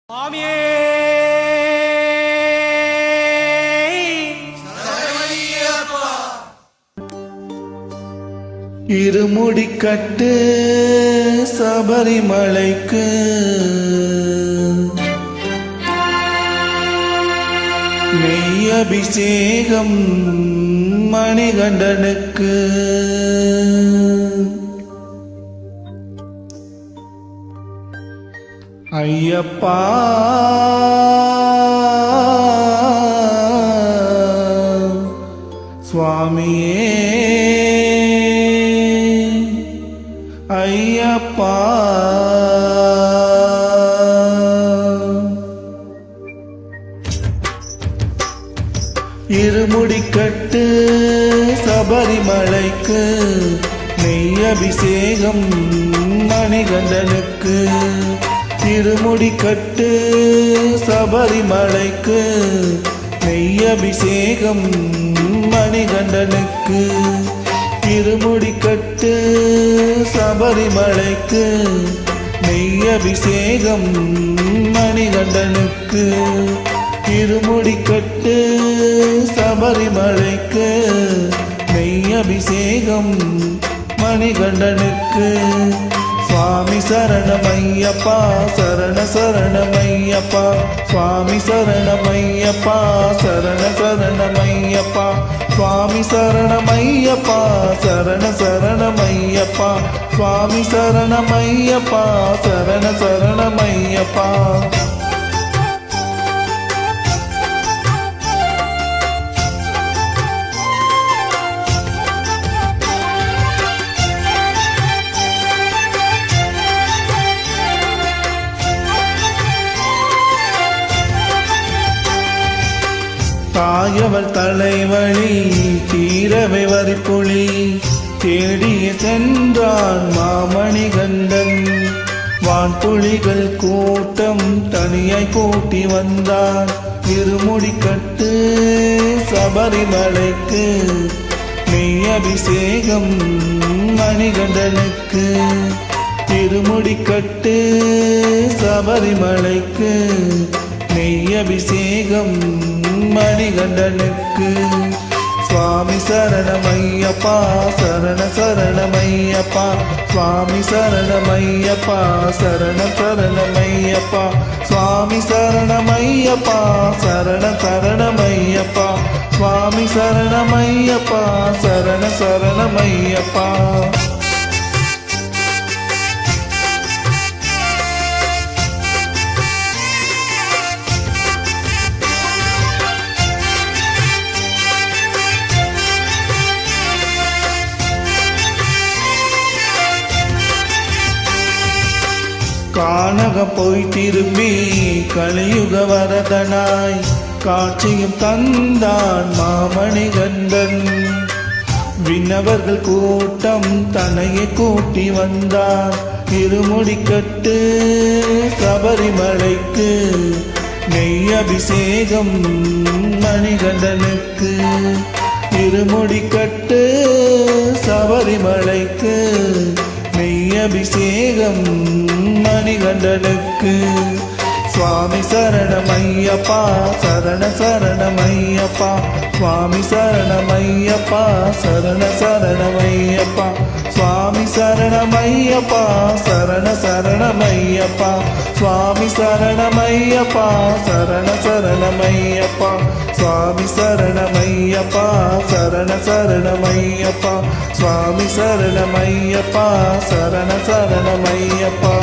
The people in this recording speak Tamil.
சுவாமியே இருமுடிக்கட்டு சபரிமலைக்கு நெய் அபிஷேகம் மணிகண்டனுக்கு ஐயப்பா சுவாமியே ஐயப்பா இருமுடிக்கட்டு சபரிமலைக்கு நெய் அபிஷேகம் மணிகண்டனுக்கு இருமுடிக்கட்டு சபரிமலைக்கு நெய் அபிஷேகம் மணிகண்டனுக்கு இருமுடிக்கட்டு சபரிமலைக்கு நெய் அபிஷேகம் மணிகண்டனுக்கு இருமுடிக்கட்டு சபரிமலைக்கு நெய் அபிஷேகம் மணிகண்டனுக்கு சுவாமி சரணமையப்பா சரண சரணமையப்பா சுவாமி சரணமையப்பா சரண சரணமையப்பா சுவாமி சரணமையப்பா சரண சரணமையப்பா சுவாமி சரணமையப்பா சரண சரணமையப்பா தாயவள் தலைவழி தீரவை வரிப்புலி தேடிய சென்றான் மாமணிகண்டன் வான்புலிகள் கூட்டம் தனியாய் கூட்டி வந்தான் இருமுடிக்கட்டு சபரிமலைக்கு நெய் அபிஷேகம் மணிகண்டனுக்கு இருமுடிக்கட்டு சபரிமலைக்கு நெய் அபிஷேகம் மணிகண்டனுக்கு சுவாமி சரணமையப்பா சரண சரணமையப்பா சுவாமி சரணமையப்பா சரண சரணமையப்பா சுவாமி சரணமையப்பா சரண சரணமையப்பா சுவாமி சரணமையப்பா சரண சரணமையப்பா கானக போய் திரும்பி கலியுக வரதனாய் காட்சியும் தந்தான் மாமணிகண்டன் விண்ணவர்கள் கூட்டம் தன்னையே கூட்டி வந்தார் இருமுடிக்கட்டு சபரிமலைக்கு நெய் அபிஷேகம் மணிகண்டனுக்கு இருமுடிக்கட்டு சபரிமலைக்கு நெய் அபிஷேகம் மணிகண்டனுக்கு சுவாமி சரணமையப்பா சரண சரணமையப்பா சுவாமி சரணமையப்பா சரண சரணமையப்பா சுவாமி சரணமையப்பா சரண சரணமையப்பா சுவாமி சரணமையப்பா சரண சரணமையப்பா சுவாமி சரணமையப்பா சரண சரணமையப்பா சுவாமி சரணமையப்பா சரண சரணமையப்பா